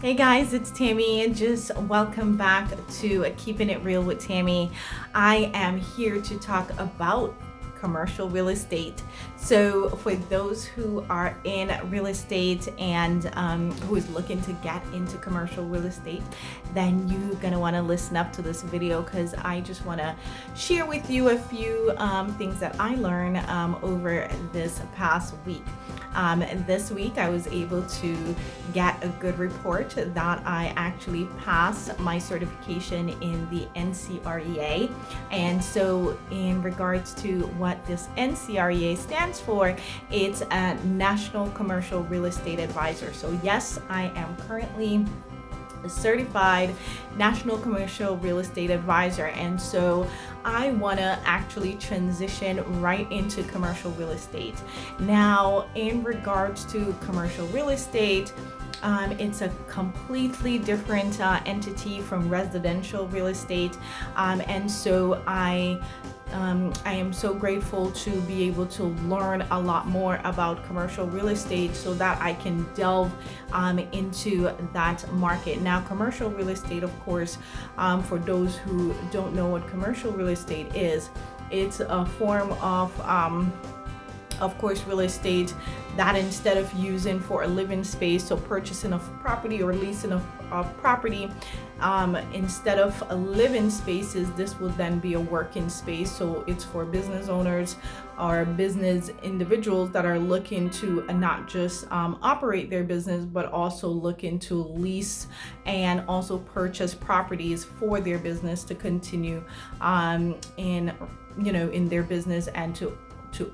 Hey guys, it's Tammy, and just welcome back to Keeping It Real with Tammy. I am here to talk about commercial real estate. So for those who are in real estate and who is looking to get into commercial real estate, then you're gonna want to listen up to this video because I just want to share with you a few things that I learned over this past week. This week I was able to get a good report that I actually passed my certification in the NCREA. And so in regards to what this NCREA stands for, it's a National Commercial Real Estate Advisor. So yes, I am currently a certified National Commercial Real Estate Advisor, and so I want to actually transition right into commercial real estate. Now, in regards to commercial real estate, it's a completely different entity from residential real estate, and so I am so grateful to be able to learn a lot more about commercial real estate so that I can delve into that market. Now, commercial real estate, of course, for those who don't know what commercial real estate is, it's a form of course, real estate that instead of using for a living space, so purchasing of property or leasing of property, instead of a living spaces, this will then be a working space. So it's for business owners or business individuals that are looking to not just operate their business, but also looking to lease and also purchase properties for their business to continue in their business and to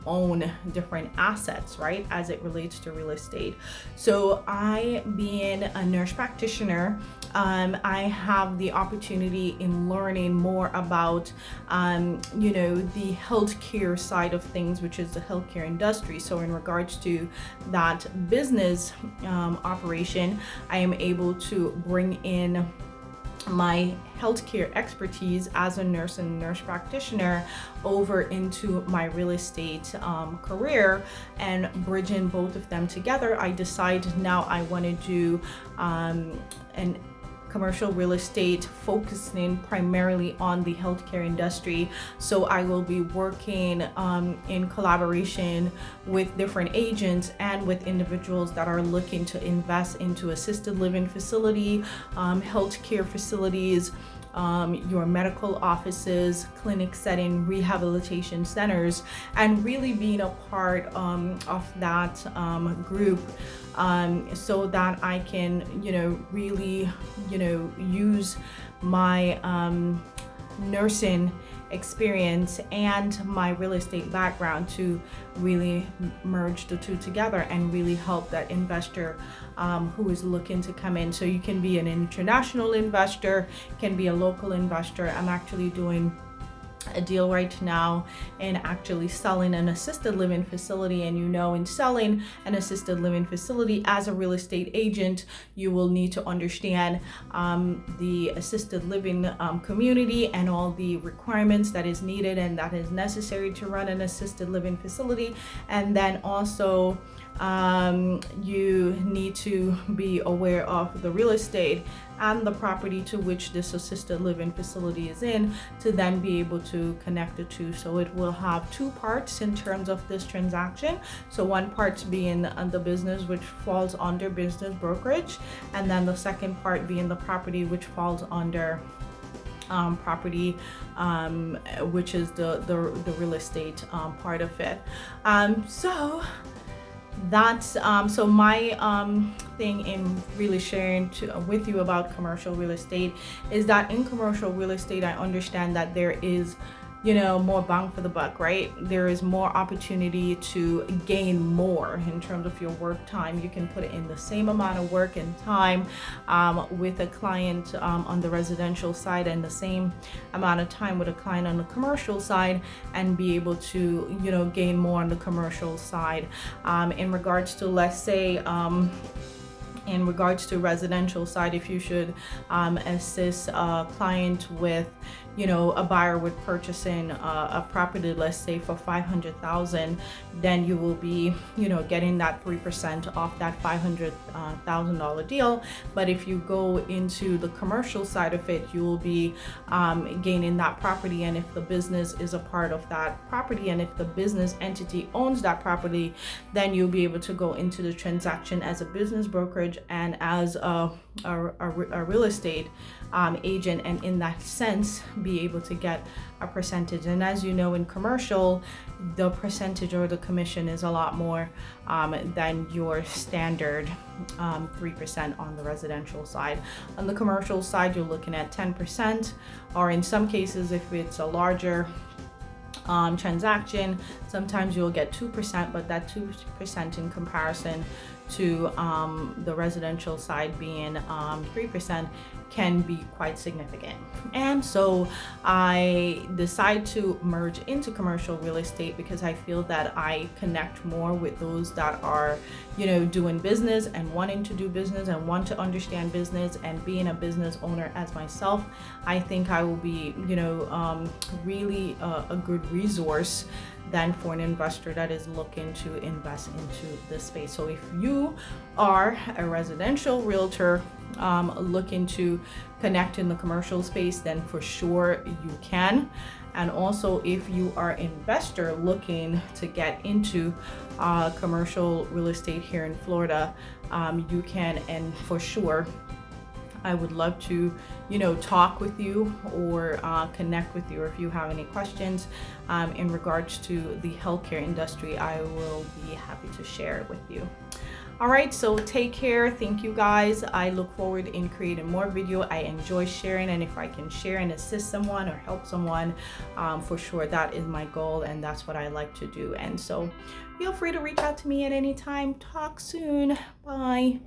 own different assets, right, as it relates to real estate. So I, being a nurse practitioner, I have the opportunity in learning more about, the healthcare side of things, which is the healthcare industry. So in regards to that business operation, I am able to bring in my healthcare expertise as a nurse and nurse practitioner over into my real estate career, and bridging both of them together, I decided now I want to do an commercial real estate focusing primarily on the healthcare industry. So I will be working in collaboration with different agents and with individuals that are looking to invest into assisted living facility, healthcare facilities, your medical offices, clinic setting, rehabilitation centers, and really being a part of that group, so that I can, really, use my nursing experience and my real estate background to really merge the two together and really help that investor who is looking to come in. So you can be an international investor, can be a local investor. I'm actually doing a deal right now and actually selling an assisted living facility. And in selling an assisted living facility as a real estate agent, you will need to understand the assisted living community and all the requirements that is needed and that is necessary to run an assisted living facility. And then also you need to be aware of the real estate and the property to which this assisted living facility is in, to then be able to connect the two. So it will have two parts in terms of this transaction. So one part being the business, which falls under business brokerage, and then the second part being the property, which falls under property, which is the real estate part of it. So that's so my thing in really sharing with you about commercial real estate is that in commercial real estate, I understand that there is more bang for the buck, right? There is more opportunity to gain more in terms of your work time. You can put it in the same amount of work and time with a client on the residential side and the same amount of time with a client on the commercial side, and be able to gain more on the commercial side. In regards to, let's say, in regards to residential side, if you should assist a client with a buyer would purchase in a property, let's say for 500,000, then you will be, getting that 3% off that $500,000 deal. But if you go into the commercial side of it, you will be gaining that property. And if the business is a part of that property, and if the business entity owns that property, then you'll be able to go into the transaction as a business brokerage and as a real estate agent, and in that sense be able to get a percentage. And as you know, in commercial, the percentage or the commission is a lot more than your standard 3% on the residential side. On the commercial side, you're looking at 10%, or in some cases, if it's a larger transaction, sometimes you'll get 2%, but that 2% in comparison to the residential side being 3% can be quite significant. And so I decide to merge into commercial real estate because I feel that I connect more with those that are, doing business and wanting to do business and want to understand business. And being a business owner as myself, I think I will be, really a good resource than for an investor that is looking to invest into this space. So if you are a residential realtor looking to connect in the commercial space, then for sure you can. And also, if you are an investor looking to get into commercial real estate here in Florida, you can. And for sure, I would love to, talk with you or connect with you. Or if you have any questions in regards to the healthcare industry, I will be happy to share it with you. All right, so take care. Thank you guys. I look forward in creating more video. I enjoy sharing, and if I can share and assist someone or help someone, for sure that is my goal, and that's what I like to do. And so feel free to reach out to me at any time. Talk soon. Bye.